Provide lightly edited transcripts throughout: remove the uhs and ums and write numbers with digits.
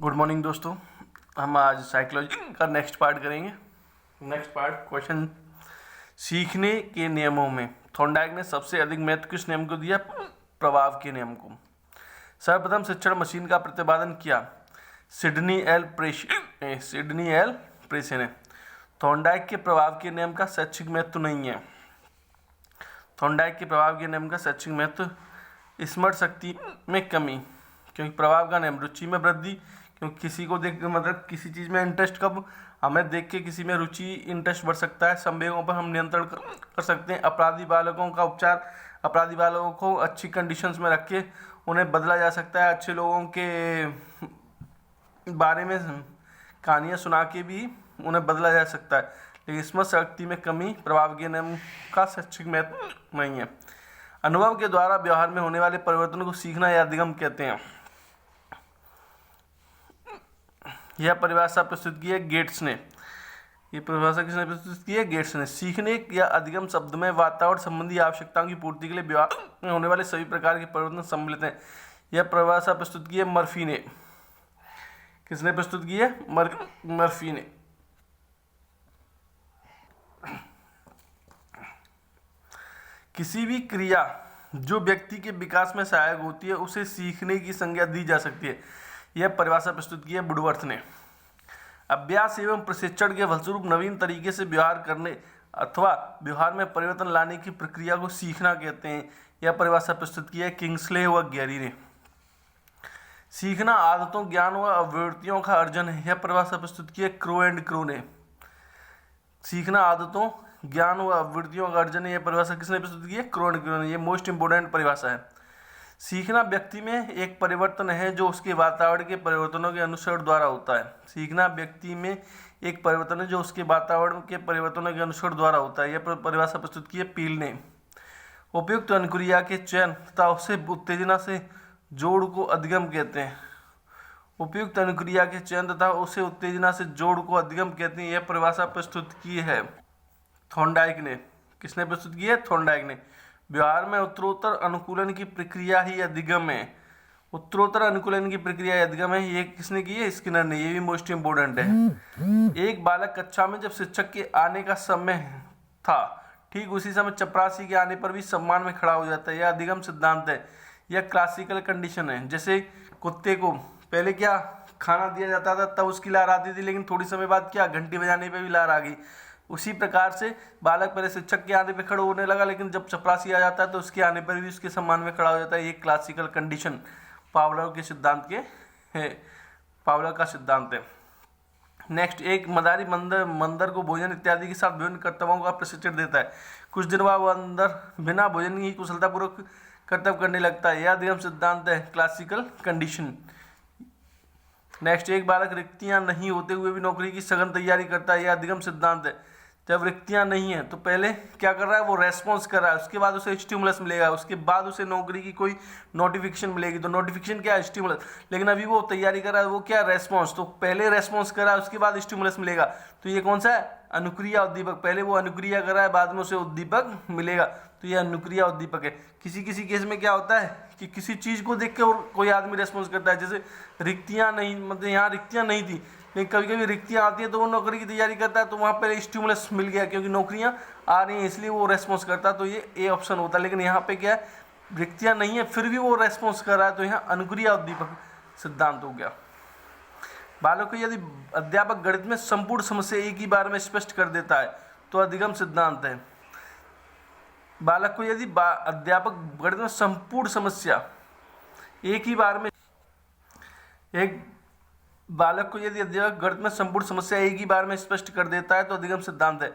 Good morning दोस्तों। हम आज साइकोलॉजी का नेक्स्ट पार्ट करेंगे। नेक्स्ट पार्ट क्वेश्चन, सीखने के नियमों में थॉर्नडाइक ने सबसे अधिक महत्व किस नियम को दिया? प्रभाव के नियम को। सर्वप्रथम शिक्षण मशीन का प्रतिपादन किया सिडनी एल प्रेसे ने। थॉर्नडाइक के प्रभाव के नियम का शैक्षिक महत्व नहीं है। थॉर्नडाइक के प्रभाव के नियम का शैक्षिक महत्व, स्मरण शक्ति में कमी, क्योंकि प्रभाव का नियम रुचि में वृद्धि, क्योंकि किसी को देख मतलब किसी चीज़ में इंटरेस्ट कब हमें देख के किसी में रुचि इंटरेस्ट बढ़ सकता है। संवेगों पर हम नियंत्रण कर सकते हैं। अपराधी बालकों का उपचार, अपराधी बालकों को अच्छी कंडीशंस में रख के उन्हें बदला जा सकता है। अच्छे लोगों के बारे में कहानियाँ सुना के भी उन्हें बदला जा सकता है। लेकिन स्मरण शक्ति में कमी प्रभाव के नियम का शैक्षिक महत्व नहीं है। अनुभव के द्वारा व्यवहार में होने वाले परिवर्तनों को सीखना या अधिगम कहते हैं। यह परिभाषा प्रस्तुत की है गेट्स ने। ये परिभाषा किसने प्रस्तुत की है? गेट्स ने। सीखने या अधिगम शब्द में वातावरण संबंधी आवश्यकताओं की पूर्ति के लिए व्यवहार में होने वाले सभी प्रकार के परिवर्तन सम्मिलित हैं। यह परिभाषा प्रस्तुत की है मर्फी ने। किसने प्रस्तुत की है? मर्फी ने। किसी भी क्रिया जो व्यक्ति के विकास में सहायक होती है उसे सीखने की संज्ञा दी जा सकती है। यह परिभाषा प्रस्तुत की है वुडवर्थ ने। अभ्यास एवं प्रशिक्षण के फलस्वरूप नवीन तरीके से व्यवहार करने अथवा व्यवहार में परिवर्तन लाने की प्रक्रिया को सीखना कहते हैं। यह परिभाषा प्रस्तुत की है किंग्सले व गैरी ने। सीखना आदतों, ज्ञान व अभिवृत्तियों का अर्जन है। यह परिभाषा प्रस्तुत की है क्रो एंड क्रो ने। सीखना आदतों, ज्ञान व अभिवृत्तियों का अर्जन है। यह परिभाषा किसने प्रस्तुत की है? क्रो एंड क्रो ने। यह मोस्ट इंपोर्टेंट परिभाषा है। सीखना व्यक्ति में एक परिवर्तन है जो उसके वातावरण के परिवर्तनों के अनुसरण द्वारा होता है। सीखना व्यक्ति में एक परिवर्तन है जो उसके वातावरण के परिवर्तनों के अनुसरण द्वारा होता है। यह परिभाषा प्रस्तुत की है पील ने। उपयुक्त अनुक्रिया के चयन तथा उसे उत्तेजना से जोड़ को अधिगम कहते हैं। उपयुक्त अनुक्रिया के चयन तथा उसे उत्तेजना से जोड़ को अधिगम कहते हैं। यह परिभाषा प्रस्तुत की है थॉर्नडाइक ने। किसने प्रस्तुत की है? थॉर्नडाइक ने। व्यवहार में उत्तरोत्तर अनुकूलन की प्रक्रिया ही अधिगम है। उत्तरोत्तर अनुकूलन की प्रक्रिया ही अधिगम है। ये किसने की है? स्किनर ने। ये भी मोस्ट इंपोर्टेंट है। एक बालक कक्षा में जब शिक्षक के आने का समय था, ठीक उसी समय चपरासी के आने पर भी सम्मान में खड़ा हो जाता है। यह अधिगम सिद्धांत है। यह क्लासिकल कंडीशन है। जैसे कुत्ते को पहले क्या खाना दिया जाता था तब उसकी लार आती थी, लेकिन थोड़ी समय बाद क्या घंटी बजाने पे भी लार आ गई। उसी प्रकार से बालक पहले शिक्षक के आने पे खड़ा होने लगा, लेकिन जब चपरासी आ जाता है तो उसके आने पर भी उसके सम्मान में खड़ा हो जाता है। ये क्लासिकल कंडीशन पावलोव के सिद्धांत के है। पावलोव का सिद्धांत है। नेक्स्ट, एक मदारी बंदर को भोजन इत्यादि के साथ विभिन्न कर्तव्यों का प्रशिक्षण देता है। कुछ दिन बाद वह बंदर बिना भोजन ही कुशलतापूर्वक कर्तव्य करने लगता है। यह अधिगम सिद्धांत है, क्लासिकल कंडीशन। नेक्स्ट, एक बालक रिक्तियां नहीं होते हुए भी नौकरी की सघन तैयारी करता है। यह अधिगम सिद्धांत है। जब रिक्तियां नहीं है तो पहले क्या कर रहा है? वो रेस्पॉन्स कर रहा है, उसके बाद उसे स्टिमुलस मिलेगा, उसके बाद उसे नौकरी की कोई नोटिफिकेशन मिलेगी। तो नोटिफिकेशन क्या है? स्टिमुलस। लेकिन अभी वो तैयारी कर रहा है, वो क्या? रेस्पॉन्स। तो पहले रेस्पॉन्स कर रहा है, उसके बाद स्टिमुलस मिलेगा। तो ये कौन सा है? अनुक्रिया उद्दीपक। पहले वो अनुक्रिया कर रहा है, बाद में उसे उद्दीपक मिलेगा। तो ये अनुक्रिया उद्दीपक है। किसी किसी केस में क्या होता है कि किसी चीज़ को देख के और कोई आदमी रेस्पॉन्स करता है। जैसे रिक्तियाँ नहीं, मतलब यहाँ रिक्तियाँ नहीं थी, लेकिन कभी कभी रिक्तियाँ आती है तो वो नौकरी की तैयारी करता है, तो वहाँ पर स्टिमुलस मिल गया क्योंकि नौकरियाँ आ रही हैं, इसलिए वो रेस्पॉन्स करता है। तो ये ए ऑप्शन होता है। लेकिन यहाँ पे क्या है? रिक्तियाँ नहीं है फिर भी वो रेस्पॉन्स कर रहा है, तो यहाँ अनुक्रिया उद्दीपक सिद्धांत हो गया। बालक को यदि अध्यापक गणित में संपूर्ण समस्या एक ही बार में स्पष्ट कर देता है तो अधिगम सिद्धांत है। बालक को यदि अध्यापक गणित में संपूर्ण समस्या एक ही बार में बालक को यदि अध्यापक गणित में संपूर्ण समस्या एक ही बार में स्पष्ट कर देता है तो अधिगम सिद्धांत है।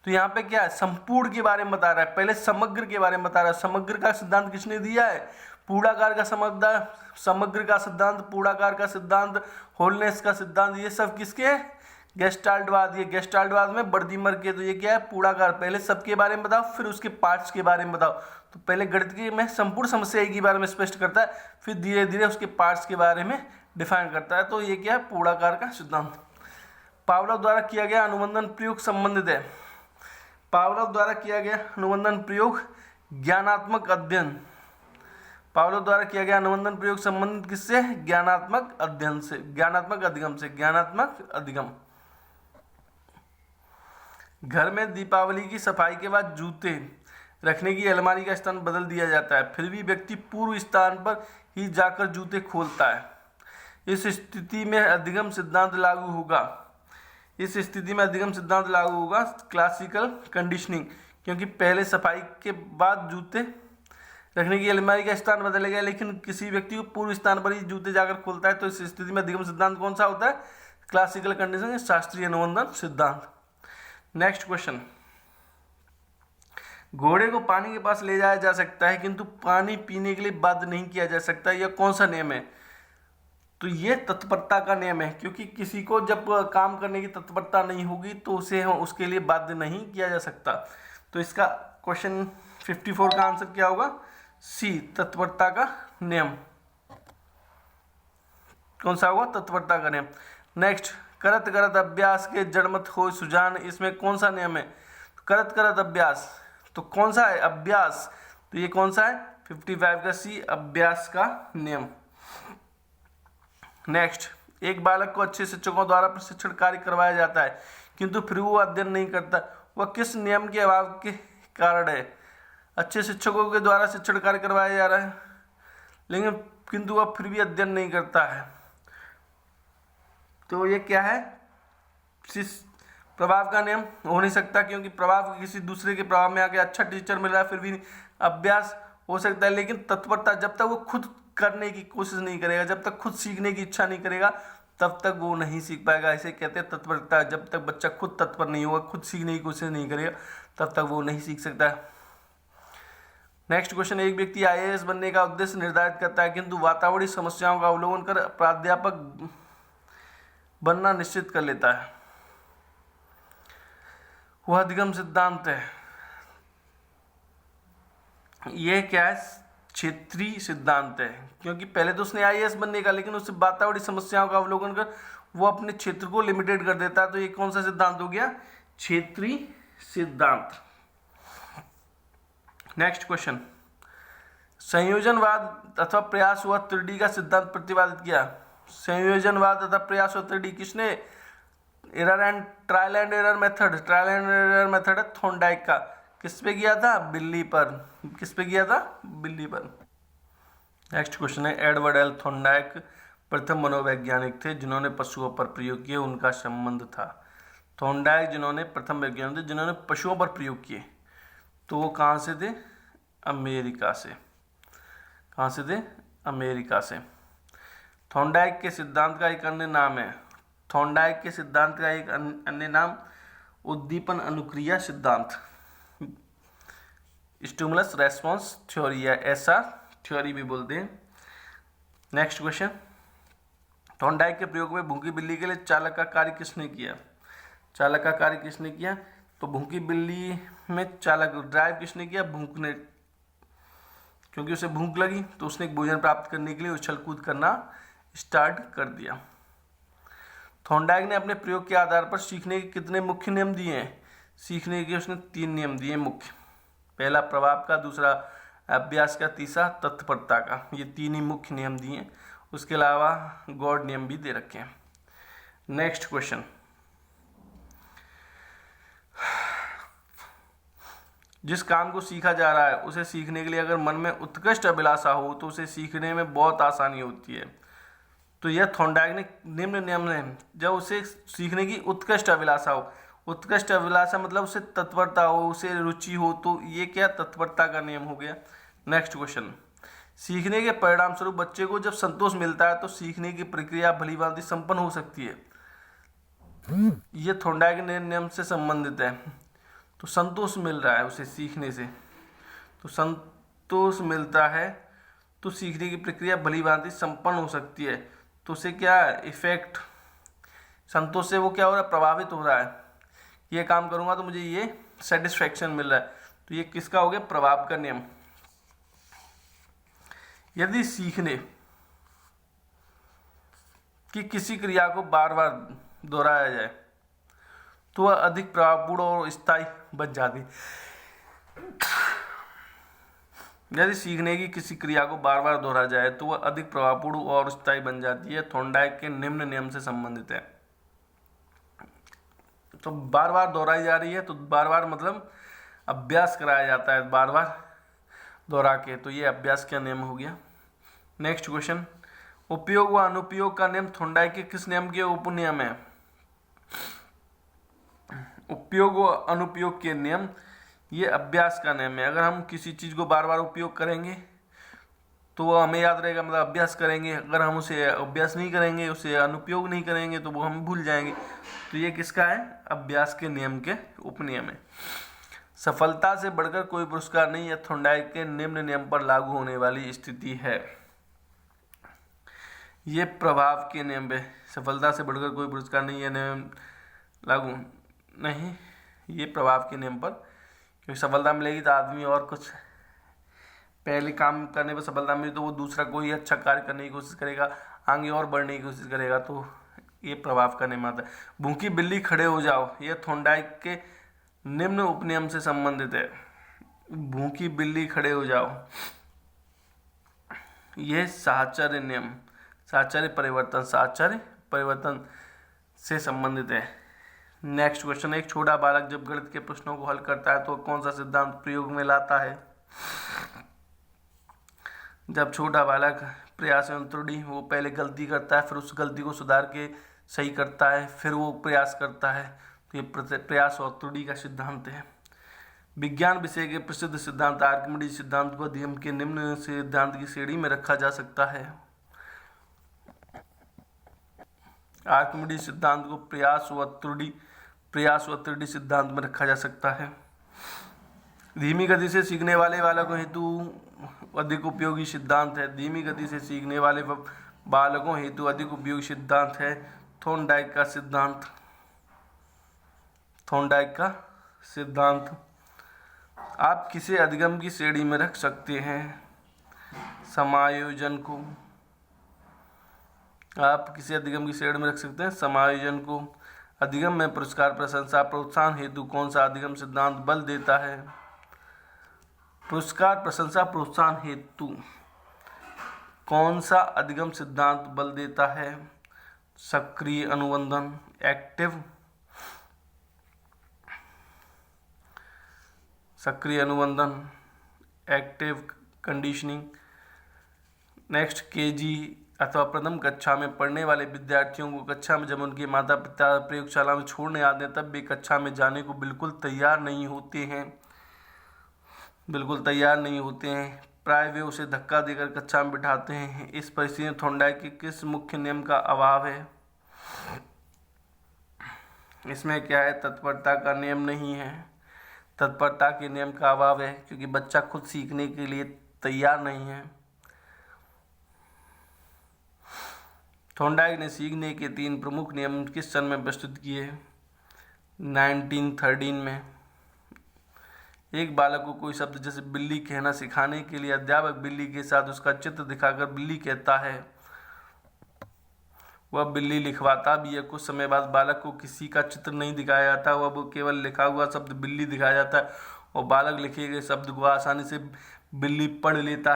तो यहाँ पे क्या है? संपूर्ण के बारे में बता रहा है, पहले समग्र के बारे में बता रहा है। समग्र का सिद्धांत किसने दिया है? पूर्णाकार का समग्र का सिद्धांत, पूर्णाकार का सिद्धांत, होलनेस का सिद्धांत, ये सब किसके? गेस्टाल्टवाद। ये गेस्टाल्टवाद में वर्दीमर के। तो ये क्या है? पूर्णाकार। पहले सबके बारे में बताओ, फिर उसके पार्ट्स के बारे में बताओ। तो पहले गणित की में संपूर्ण समस्या एक ही बारे में स्पष्ट करता है, फिर धीरे धीरे उसके पार्ट्स के बारे में डिफाइन करता है। तो ये क्या है? पूर्णाकार का सिद्धांत। पावलोव द्वारा किया गया अनुबंधन प्रयोग संबंधित है। पावलोव द्वारा किया गया अनुबंधन प्रयोग ज्ञानात्मक अध्ययन पावलोव द्वारा किया गया अनुबंधन प्रयोग संबंधित किससे? ज्ञानात्मक अध्ययन से, ज्ञानात्मक अधिगम से, ज्ञानात्मक अधिगम। घर में दीपावली की सफाई के बाद जूते रखने की अलमारी का स्थान बदल दिया जाता है, फिर भी व्यक्ति पूर्व स्थान पर ही जाकर जूते खोलता है। इस स्थिति में अधिगम सिद्धांत लागू होगा। इस स्थिति में अधिगम सिद्धांत लागू होगा क्लासिकल कंडीशनिंग, क्योंकि पहले सफाई के बाद जूते रखने की अलमारी का स्थान बदलेगा, लेकिन किसी व्यक्ति को पूर्व स्थान पर ही जूते जाकर खोलता है, तो इस स्थिति में अधिगम सिद्धांत कौन सा होता है? क्लासिकल कंडीशनिंग, शास्त्रीय अनुबंधन सिद्धांत। नेक्स्ट क्वेश्चन, घोड़े को पानी के पास ले जाया जा सकता है किंतु पानी पीने के लिए बाध्य नहीं किया जा सकता, यह कौन सा नियम है? तो ये तत्परता का नियम है, क्योंकि किसी को जब काम करने की तत्परता नहीं होगी तो उसे उसके लिए बाध्य नहीं किया जा सकता। तो इसका क्वेश्चन 54 का आंसर क्या होगा? सी, तत्परता का नियम। कौन सा होगा? तत्परता का नियम। नेक्स्ट, करत करत अभ्यास के जड़मत हो सुजान, इसमें कौन सा नियम है? करत करत अभ्यास, तो कौन सा है? अभ्यास। तो ये कौन सा है? 55 का सी, अभ्यास का नियम। नेक्स्ट, एक बालक को अच्छे शिक्षकों द्वारा प्रशिक्षण कार्य करवाया जाता है किंतु फिर वो अध्ययन नहीं करता, वह किस नियम के अभाव के कारण है? अच्छे शिक्षकों के द्वारा शिक्षण कार्य करवाया जा रहा है लेकिन किंतु वह फिर भी अध्ययन नहीं करता है, तो ये क्या है? प्रभाव का नियम हो नहीं सकता, क्योंकि प्रभाव किसी दूसरे के प्रभाव में आके अच्छा टीचर मिल रहा है फिर भी अभ्यास हो सकता है, लेकिन तत्परता जब तक वो खुद करने की कोशिश नहीं करेगा, जब तक खुद सीखने की इच्छा नहीं करेगा तब तक वो नहीं सीख पाएगा। इसे कहते हैं तत्परता। जब तक बच्चा खुद तत्पर नहीं होगा, खुद सीखने की कोशिश नहीं करेगा, तब तक वो नहीं सीख सकता। नेक्स्ट क्वेश्चन, एक व्यक्ति IAS बनने का उद्देश्य निर्धारित करता है किंतु वातावरणीय समस्याओं का अवलोकन कर प्राध्यापक बनना निश्चित कर लेता है, वह अधिगम सिद्धांत है। यह क्या है? क्षेत्रीय सिद्धांत है, क्योंकि पहले तो उसने IAS बनने का, लेकिन उससे वातावरणीय समस्याओं का अवलोकन कर वो अपने क्षेत्र को लिमिटेड कर देता है, तो ये कौन सा सिद्धांत हो गया? क्षेत्रीय सिद्धांत। नेक्स्ट क्वेश्चन, संयोजनवाद अथवा प्रयास व त्रुटि का सिद्धांत प्रतिपादित किया। संयोजनवाद तथा प्रयास व त्रुटि किसने? Trial and error method. Trial and error method है थॉर्नडाइक का। किस पे किया था? बिल्ली पर। किस पे किया था? बिल्ली पर। नेक्स्ट क्वेश्चन है, एडवर्ड एल थॉर्नडाइक प्रथम मनोवैज्ञानिक थे जिन्होंने पशुओं पर प्रयोग किए, उनका संबंध था। थॉर्नडाइक जिन्होंने प्रथम वैज्ञानिक थे जिन्होंने पशुओं पर प्रयोग किए, तो वो कहाँ से थे? अमेरिका से। कहाँ से थे? अमेरिका से। थॉर्नडाइक के सिद्धांत का एक अन्य नाम है, थॉर्नडाइक के सिद्धांत का एक अन्य नाम उद्दीपन अनुक्रिया सिद्धांत, स्टिमुलस रेस्पॉन्स थ्योरी या ऐसा थ्योरी भी बोलते हैं। नेक्स्ट क्वेश्चन, थॉर्नडाइक के प्रयोग में भूखी बिल्ली के लिए चालक का कार्य किसने किया? चालक का कार्य किसने किया? तो भूखी बिल्ली में चालक ड्राइव किसने किया? भूखने, क्योंकि उसे भूख लगी तो उसने भोजन प्राप्त करने के लिए उछल कूद करना स्टार्ट कर दिया। थॉर्नडाइक ने अपने प्रयोग के आधार पर सीखने के कितने मुख्य नियम दिए हैं? सीखने के उसने 3 नियम दिए मुख्य। पहला प्रभाव का, दूसरा अभ्यास का, तीसरा तत्परता का। ये 3 ही मुख्य नियम दिए हैं, उसके अलावा गॉड नियम भी दे रखे हैं। नेक्स्ट क्वेश्चन, जिस काम को सीखा जा रहा है उसे सीखने के लिए अगर मन में उत्कृष्ट अभिलाषा हो तो उसे सीखने में बहुत आसानी होती है। तो यह थॉर्नडाइक ने निम्न नियम है, जब उसे सीखने की उत्कृष्ट अभिलाषा हो, उत्कृष्ट अभिलाषा मतलब उसे तत्परता हो, उसे रुचि हो, तो ये क्या? तत्परता का नियम हो गया। नेक्स्ट क्वेश्चन, सीखने के परिणाम स्वरूप बच्चे को जब संतोष मिलता है तो सीखने की प्रक्रिया भली भांति संपन्न हो सकती है। ये थॉर्नडाइक के नियम से संबंधित है। तो संतोष मिल रहा है उसे सीखने से, तो संतोष मिलता है तो सीखने की प्रक्रिया भली भांति संपन्न हो सकती है। तो उसे क्या है? इफेक्ट, संतोष से वो क्या हो रहा है? प्रभावित हो रहा है। ये काम करूंगा तो मुझे ये सेटिस्फैक्शन मिल रहा है, तो ये किसका हो गया? प्रभाव का नियम। यदि सीखने की किसी क्रिया को बार बार दोहराया जाए तो वह अधिक प्रभावपूर्ण और स्थायी बन जाती। यदि सीखने की किसी क्रिया को बार बार दोहराया जाए तो वह अधिक प्रभावपूर्ण और स्थायी बन जाती है। थॉर्नडाइक के निम्न नियम से संबंधित है। तो बार बार दोहराई जा रही है, तो बार बार मतलब अभ्यास कराया जाता है बार बार दोहरा के, तो ये अभ्यास का नियम हो गया। नेक्स्ट क्वेश्चन, उपयोग व अनुपयोग का नियम थॉर्नडाइक के किस नियम के उपनियम है? उपयोग व अनुपयोग के नियम ये अभ्यास का नियम है। अगर हम किसी चीज़ को बार बार उपयोग करेंगे तो वो हमें याद रहेगा, मतलब अभ्यास करेंगे। अगर हम उसे अभ्यास नहीं करेंगे, उसे अनुपयोग नहीं करेंगे, तो वो हम भूल जाएंगे। तो ये किसका है? अभ्यास के नियम के उपनियम है। सफलता से बढ़कर कोई पुरस्कार नहीं, यह थॉर्नडाइक के निम्न नियम पर लागू होने वाली स्थिति है। ये प्रभाव के नियम है। सफलता से बढ़कर कोई पुरस्कार नहीं, यह नियम लागू नहीं, ये प्रभाव के नियम पर, क्योंकि सफलता मिलेगी तो आदमी और कुछ पहले काम करने पर सफलता मिली तो वो दूसरा कोई अच्छा कार्य करने की कोशिश करेगा, आगे और बढ़ने की कोशिश करेगा। तो ये प्रभाव का नियम आता है। भूखी बिल्ली खड़े हो जाओ, यह थॉर्नडाइक के निम्न उपनियम से संबंधित है। भूखी बिल्ली खड़े हो जाओ, यह साहचर्य नियम, साहचर्य परिवर्तन से संबंधित है। नेक्स्ट क्वेश्चन, एक छोटा बालक जब गणित के प्रश्नों को हल करता है तो कौन सा सिद्धांत प्रयोग में लाता है? जब छोटा बालक प्रयास एवं त्रुटि, वो पहले गलती करता है, फिर उस गलती को सुधार के सही करता है, फिर वो प्रयास करता है, तो ये प्रयास और त्रुटि का सिद्धांत है। विज्ञान विषय के प्रसिद्ध सिद्धांत आर्किमिडीज सिद्धांत को अधिगम के निम्न सिद्धांत की श्रेणी में रखा जा सकता है। आर्किमिडीज सिद्धांत को प्रयास व त्रुटि सिद्धांत में रखा जा सकता है। धीमी गति से सीखने वाले बालकों हेतु अधिक उपयोगी सिद्धांत है। धीमी गति से सीखने वाले बालकों हेतु अधिक उपयोगी सिद्धांत है थॉर्नडाइक का सिद्धांत। आप किसे अधिगम की श्रेणी में रख सकते हैं? समायोजन को। आप किसे अधिगम की श्रेणी में रख सकते हैं? समायोजन को। अधिगम में पुरस्कार, प्रशंसा, प्रोत्साहन हेतु कौन सा अधिगम सिद्धांत बल देता है? पुरस्कार, प्रशंसा, प्रोत्साहन हेतु कौन सा अधिगम सिद्धांत बल देता है? सक्रिय अनुबंधन, एक्टिव कंडीशनिंग। नेक्स्ट, केजी अथवा प्रथम कक्षा में पढ़ने वाले विद्यार्थियों को कक्षा में जब उनके माता पिता प्रयोगशाला में छोड़ने आते हैं तब भी कक्षा में जाने को बिल्कुल तैयार नहीं होते हैं। प्राय वे उसे धक्का देकर कक्षा में बिठाते हैं। इस परिस्थिति में थॉर्नडाइक के किस मुख्य नियम का अभाव है? इसमें क्या है? तत्परता का नियम नहीं है। तत्परता के नियम का अभाव है क्योंकि बच्चा खुद सीखने के लिए तैयार नहीं है। थॉर्नडाइक ने सीखने के 3 प्रमुख नियम किस सन में प्रस्तुत किए? 1913 में। एक बालक को कोई शब्द जैसे बिल्ली कहना सिखाने के लिए अध्यापक बिल्ली के साथ उसका चित्र दिखाकर बिल्ली कहता है, वह बिल्ली लिखवाता भी है। कुछ समय बाद बालक को किसी का चित्र नहीं दिखाया जाता, वह केवल लिखा हुआ शब्द बिल्ली दिखाया जाता है और बालक लिखे गए शब्द को आसानी से बिल्ली पढ़ लेता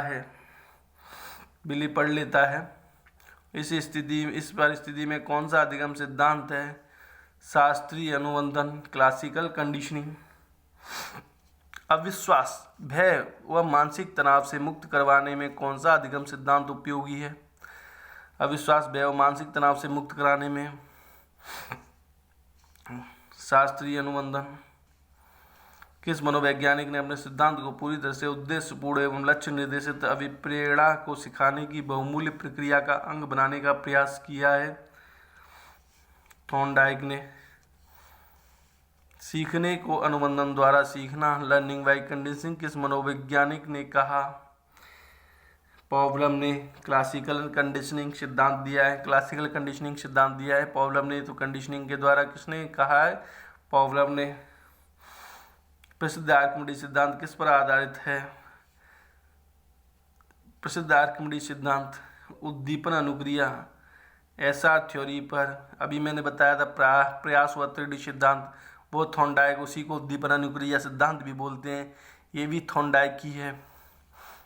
है। इस परिस्थिति में कौन सा अधिगम सिद्धांत है? शास्त्रीय अनुबंधन, क्लासिकल कंडीशनिंग। अविश्वास, भय व मानसिक तनाव से मुक्त करवाने में कौन सा अधिगम सिद्धांत उपयोगी है? अविश्वास, भय व मानसिक तनाव से मुक्त कराने में शास्त्रीय अनुबंधन। किस मनोवैज्ञानिक ने अपने सिद्धांत को पूरी तरह से उद्देश्यपूर्ण एवं लक्ष्य निर्देशित अभिप्रेरणा को सिखाने की बहुमूल्य प्रक्रिया का अंग बनाने का प्रयास किया है? थॉर्नडाइक ने। सीखने को अनुबंधन द्वारा सीखना, लर्निंग बाय कंडीशनिंग, किस मनोवैज्ञानिक ने कहा? पॉवलम ने क्लासिकल कंडीशनिंग सिद्धांत दिया है। पॉवलम ने तो कंडीशनिंग के द्वारा किसने कहा है? पॉवलम ने। प्रसिद्ध आर्किमिडीज सिद्धांत किस पर आधारित है? प्रसिद्ध आर्किमिडीज सिद्धांत उद्दीपन अनुक्रिया एसआर थ्योरी पर। अभी मैंने बताया था प्रयास व त्रुटि सिद्धांत, वो थॉर्नडाइक, उसी को उद्दीपन अनुक्रिया सिद्धांत भी बोलते हैं। ये भी थॉर्नडाइक की है।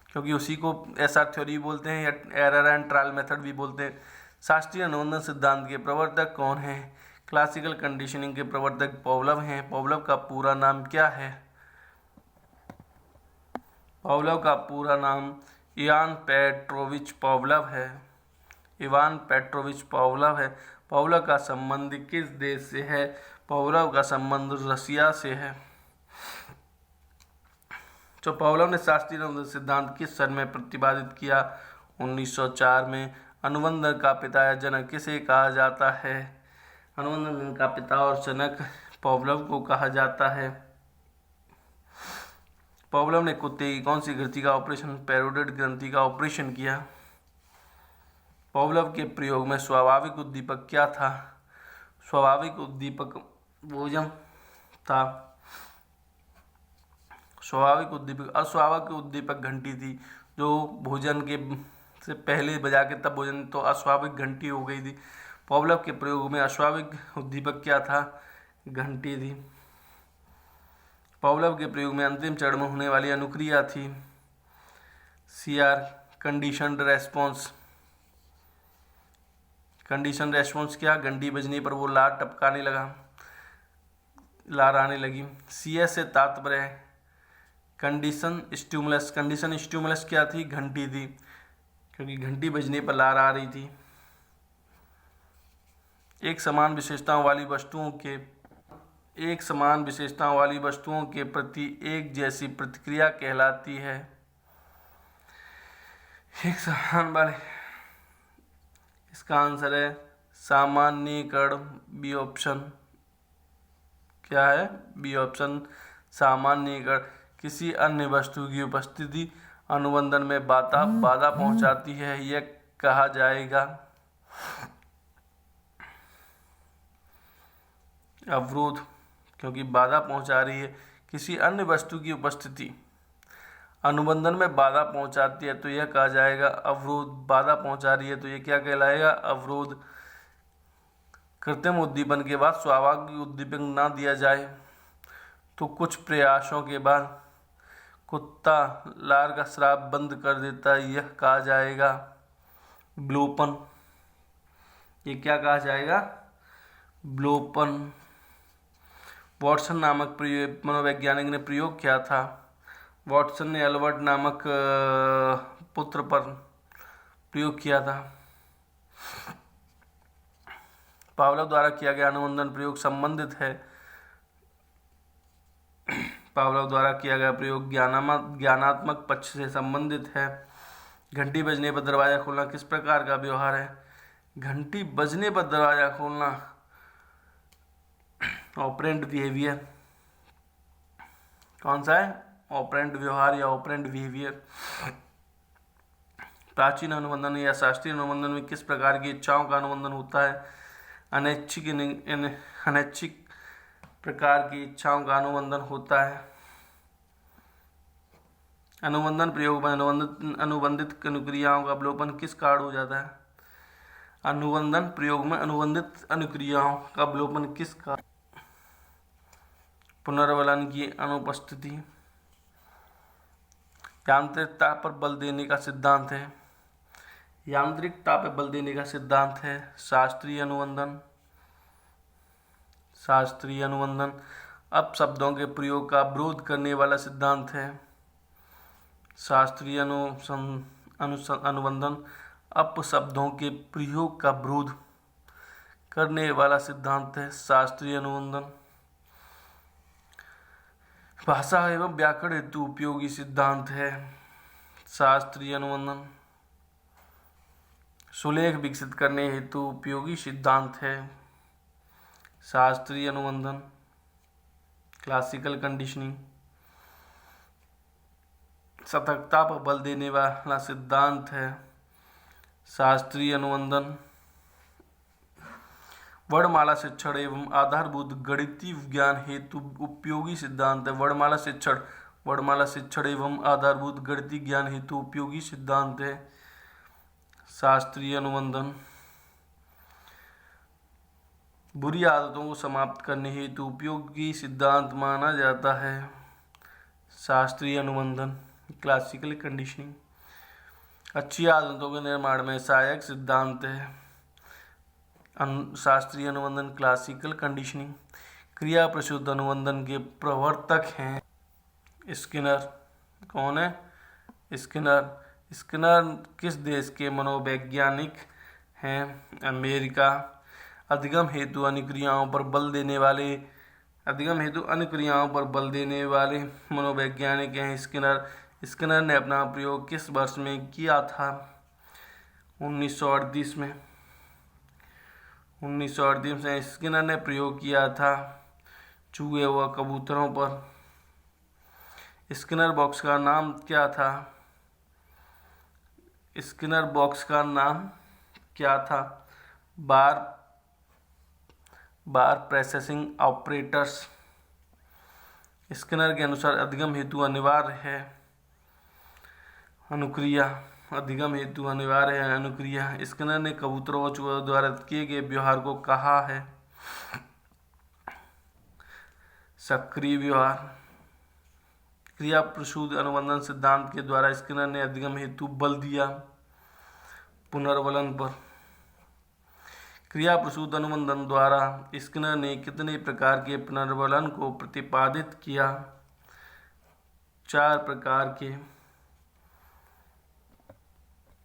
क्योंकि उसी को एसआर थ्योरी भी बोलते हैं या एरर एंड ट्रायल मेथड भी बोलते हैं। शास्त्रीय अनुबंधन सिद्धांत के प्रवर्तक कौन हैं? क्लासिकल कंडीशनिंग के प्रवर्तक पॉवलव हैं। पॉवलव का पूरा नाम क्या है? पॉवलव का पूरा नाम इवान पेट्रोविच पॉवलव है। इवान पेट्रोविच पॉवलव है। पॉवलव का संबंध किस देश से है? पॉवलव का संबंध रसिया से है। तो पॉवलव ने शास्त्रीय अनुबंधन सिद्धांत किस सन में प्रतिपादित किया? 1904 में। अनुबंधन का पिता या जनक किसे कहा जाता है? अनुबंधन का पिता और जनक पॉवलव को कहा जाता है। पॉवलव ने कुत्ते की कौन सी ग्रंथि का ऑपरेशन पैरोटिड ग्रंथि का ऑपरेशन किया? पॉवलव के प्रयोग में स्वाभाविक उद्दीपक क्या था? स्वाभाविक उद्दीपक भोजन था। स्वाभाविक उद्दीपक अस्वाभाविक उद्दीपक घंटी थी, जो भोजन के से पहले बजा के तब भोजन, तो अस्वाभाविक घंटी हो गई थी। पॉवलव के प्रयोग में अस्वाभाविक उद्दीपक क्या था? घंटी थी। पॉवलव के प्रयोग में अंतिम चरण में होने वाली अनुक्रिया थी CR conditioned response. Condition response क्या? घंटी बजने पर वो लार टपकाने लगा, लार आने लगी। CS से तात्पर्य है कंडीशन स्टिमुलस। कंडीशन स्टिमुलस क्या थी? घंटी थी, क्योंकि घंटी बजने पर लार आ रही थी। एक समान विशेषताओं वाली वस्तुओं के प्रति एक जैसी प्रतिक्रिया कहलाती है। एक समान वाले, इसका आंसर है सामान्यीकरण, बी ऑप्शन। क्या है? बी ऑप्शन, सामान्यीकरण। किसी अन्य वस्तु की उपस्थिति अनुबंधन में बाधा पहुंचाती है, यह कहा जाएगा अवरोध, क्योंकि बाधा पहुंचा रही है। किसी अन्य वस्तु की उपस्थिति अनुबंधन में बाधा पहुंचाती है तो यह कहा जाएगा अवरोध। बाधा पहुंचा रही है तो यह क्या कहलाएगा? अवरोध। कृत्रिम उद्दीपन के बाद स्वाभाविक उद्दीपन ना दिया जाए तो कुछ प्रयासों के बाद कुत्ता लार का स्राव बंद कर देता है, यह कहा जाएगा ब्लोपन। ये क्या कहा जाएगा? ब्लोपन। वॉटसन नामक मनोवैज्ञानिक ने प्रयोग किया था। वॉटसन ने एल्बर्ट नामक पुत्र पर प्रयोग किया था। पावलोव द्वारा किया गया अनुबंधन प्रयोग संबंधित है। पावलोव द्वारा किया गया प्रयोग ज्ञानात्मक पक्ष से संबंधित है। घंटी बजने पर दरवाजा खोलना किस प्रकार का व्यवहार है? घंटी बजने पर दरवाजा खोलना ऑपरेंट बिहेवियर। कौन सा है? ऑपरेंट व्यवहार या ऑपरेंट बिहेवियर। प्राचीन अनुबंधन या शास्त्रीय अनुबंधन में किस प्रकार की इच्छाओं का अनुबंधन होता है? अनैच्छिक प्रकार की इच्छाओं का अनुबंधन होता है। अनुबंधन प्रयोग में अनुबंधित अनुक्रियाओं का अवलोकन किस कारण हो जाता है? अनुबंधन प्रयोग में अनुबंधित अनुक्रियाओं का अवलोकन किस कारण? पुनर्वलन की अनुपस्थिति। यांत्रिकता पर बल देने का सिद्धांत है। यांत्रिकता पर बल देने का सिद्धांत है शास्त्रीय अनुबंधन। शास्त्रीय अनुबंधन अपशब्दों के प्रयोग का विरोध करने वाला सिद्धांत है। शास्त्रीय अनुबंधन अपशब्दों के प्रयोग का विरोध करने वाला सिद्धांत है शास्त्रीय अनुबंधन। भाषा एवं व्याकरण हेतु उपयोगी सिद्धांत है शास्त्रीय अनुबंधन। सुलेख विकसित करने हेतु उपयोगी सिद्धांत है शास्त्रीय अनुबंधन। Classical conditioning. सतर्कता पर बल देने वाला सिद्धांत है शास्त्रीय अनुबंधन। वर्णमाला शिक्षण एवं आधारभूत गणितीय विज्ञान हेतु उपयोगी सिद्धांत है। वर्णमाला शिक्षण एवं आधारभूत गणितीय ज्ञान हेतु उपयोगी सिद्धांत है शास्त्रीय अनुबंधन। बुरी आदतों को समाप्त करने हेतु उपयोगी सिद्धांत माना जाता है शास्त्रीय अनुबंधन। Classical conditioning. अच्छी आदतों के निर्माण में सहायक सिद्धांत है शास्त्रीय अनुबंधन, क्लासिकल कंडीशनिंग। क्रिया प्रसूत अनुबंधन के प्रवर्तक हैं स्किनर। कौन है? स्किनर। स्किनर किस देश के मनोवैज्ञानिक हैं? अमेरिका। अधिगम हेतु अनुक्रियाओं पर बल देने वाले मनोवैज्ञानिक हैं स्किनर। स्किनर ने अपना प्रयोग किस वर्ष में किया था? 1938 में। 1938 में स्किनर ने प्रयोग किया था चूहे व कबूतरों पर। स्किनर बॉक्स का नाम क्या था? स्किनर बॉक्स का नाम क्या था? बार प्रोसेसिंग ऑपरेटर्स। स्किनर के अनुसार अधिगम हेतु अनिवार्य है अनुक्रिया। अधिगम हेतु अनिवार्य है अनुक्रिया। स्किनर ने कबूतरों व चूहों द्वारा किए गए व्यवहार को कहा है सक्रिय व्यवहार। क्रिया प्रसूत अनुबंधन सिद्धांत के द्वारा स्किनर ने अधिगम हेतु बल दिया पुनर्बलन पर। क्रिया प्रसूत अनुबंधन द्वारा स्किनर ने कितने प्रकार के पुनर्बलन को प्रतिपादित किया? 4 प्रकार के।